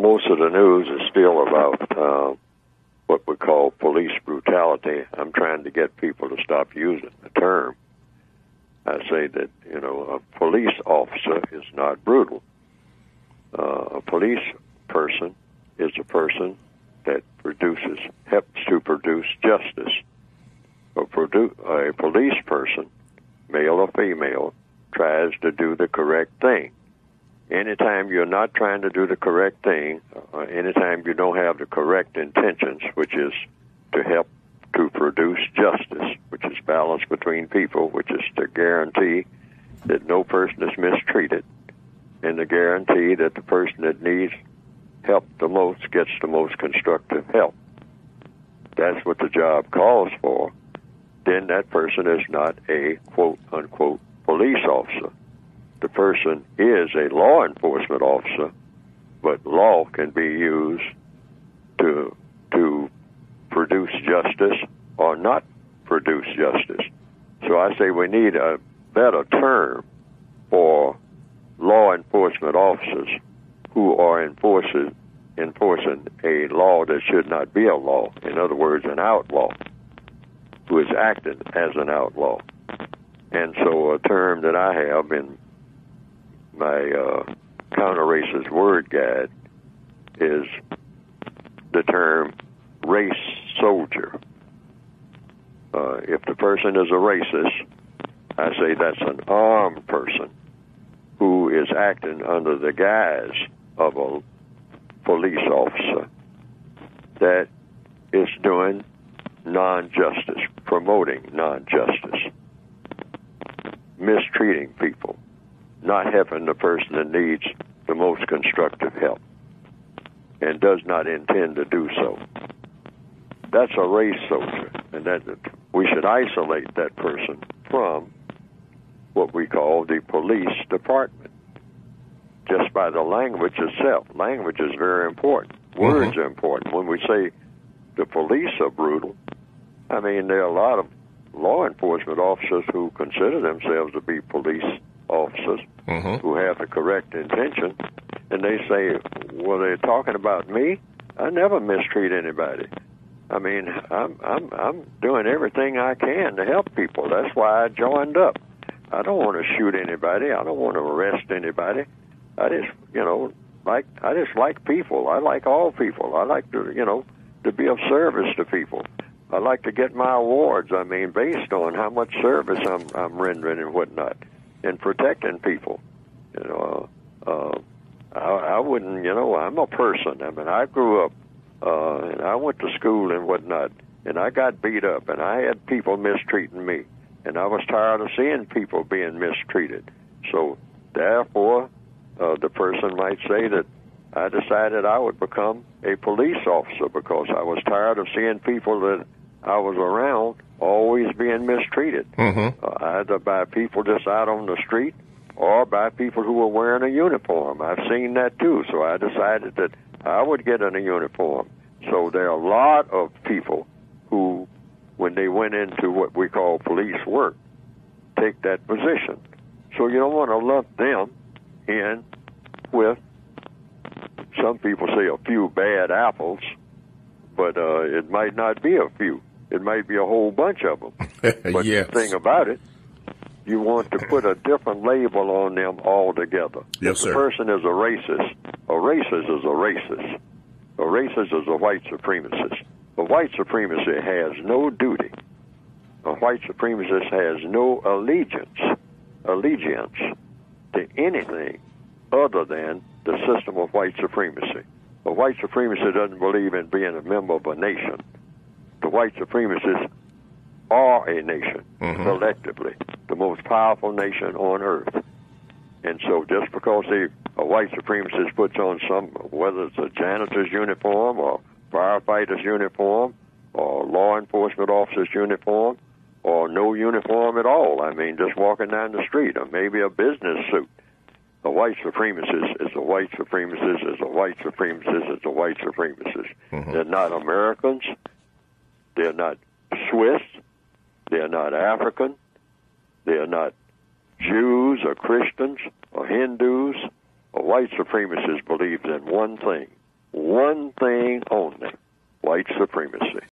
most of the news is still about what we call police brutality. I'm trying to get people to stop using the term. I say that, a police officer is not brutal. A police person is a person that helps to produce justice. A police person, male or female, tries to do the correct thing. Anytime you're not trying to do the correct thing, anytime you don't have the correct intentions, which is to help to produce justice, which is balance between people, which is to guarantee that no person is mistreated, and to guarantee that the person that needs help the most gets the most constructive help. That's what the job calls for. Then that person is not a quote-unquote police officer. The person is a law enforcement officer, but law can be used to produce justice or not produce justice. So I say we need a better term for law enforcement officers who are enforcing a law that should not be a law. In other words, an outlaw who is acting as an outlaw. And so a term that I have in my counter-racist word guide is the term race soldier. If the person is a racist, I say that's an armed person who is acting under the guise of a police officer that is doing non-justice, promoting non-justice, mistreating people, not helping the person that needs the most constructive help, and does not intend to do so. That's a race soldier, and that we should isolate that person from what we call the police department, just by the language itself. Language is very important. Words are important. When we say the police are brutal, I mean, there are a lot of law enforcement officers who consider themselves to be police officers who have the correct intention, and they say, well, they're talking about me? I never mistreat anybody. I mean, I'm doing everything I can to help people. That's why I joined up. I don't want to shoot anybody. I don't want to arrest anybody. I just, I just like people. I like all people. I like to, to be of service to people. I like to get my awards, based on how much service I'm rendering and whatnot, and protecting people. I wouldn't, I'm a person. I grew up, and I went to school and whatnot, and I got beat up, and I had people mistreating me, and I was tired of seeing people being mistreated. So, therefore, the person might say that I decided I would become a police officer because I was tired of seeing people that I was around always being mistreated, either by people just out on the street or by people who were wearing a uniform. I've seen that too, so I decided that I would get in a uniform. So there are a lot of people who, when they went into what we call police work, take that position. So you don't want to lump them in with, some people say, a few bad apples, but it might not be a few. It might be a whole bunch of them. But yes. The thing about it, you want to put a different label on them altogether. Yes, if sir. the person is a racist is a racist. A racist is a white supremacist. A white supremacist has no duty. A white supremacist has no allegiance to anything other than the system of white supremacy. A white supremacist doesn't believe in being a member of a nation. The white supremacists are a nation, collectively, the most powerful nation on earth. And so just because a white supremacist puts on whether it's a janitor's uniform or firefighter's uniform or law enforcement officer's uniform or no uniform at all, just walking down the street, or maybe a business suit, a white supremacist is a white supremacist is a white supremacist is a white supremacist. They're not Americans. They're not Swiss. They're not African. They're not Jews or Christians or Hindus. A white supremacist believes in one thing, one thing only: white supremacy.